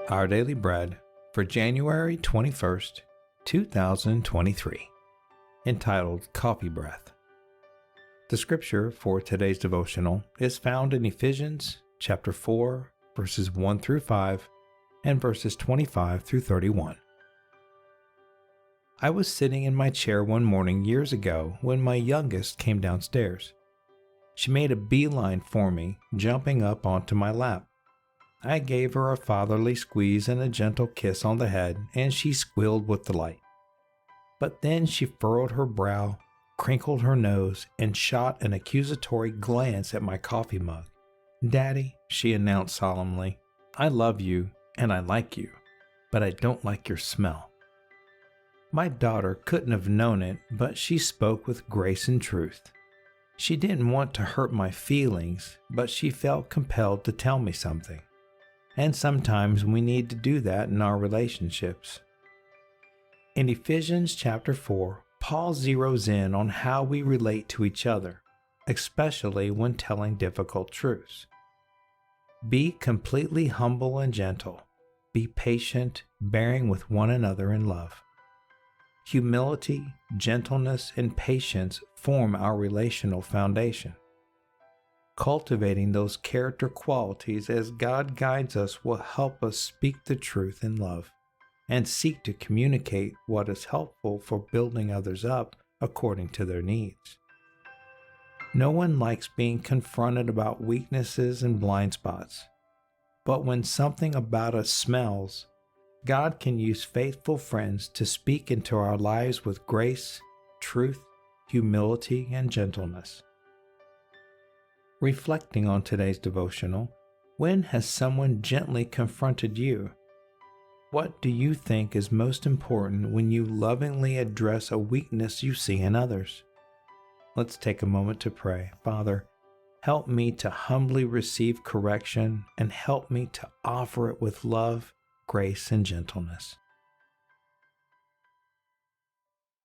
Our Daily Bread for January 21st, 2023, entitled Coffee Breath. The scripture for today's devotional is found in Ephesians chapter 4, verses 1 through 5, and verses 25 through 31. I was sitting in my chair one morning years ago when my youngest came downstairs. She made a beeline for me, jumping up onto my lap. I gave her a fatherly squeeze and a gentle kiss on the head, and she squealed with delight. But then she furrowed her brow, crinkled her nose, and shot an accusatory glance at my coffee mug. "Daddy," she announced solemnly, "I love you and I like you, but I don't like your smell." My daughter couldn't have known it, but she spoke with grace and truth. She didn't want to hurt my feelings, but she felt compelled to tell me something. And sometimes we need to do that in our relationships. In Ephesians chapter 4, Paul zeroes in on how we relate to each other, especially when telling difficult truths. Be completely humble and gentle. Be patient, bearing with one another in love. Humility, gentleness, and patience form our relational foundation. Cultivating those character qualities as God guides us will help us speak the truth in love and seek to communicate what is helpful for building others up according to their needs. No one likes being confronted about weaknesses and blind spots, but when something about us smells, God can use faithful friends to speak into our lives with grace, truth, humility, and gentleness. Reflecting on today's devotional, when has someone gently confronted you? What do you think is most important when you lovingly address a weakness you see in others? Let's take a moment to pray. Father, help me to humbly receive correction and help me to offer it with love, grace, and gentleness.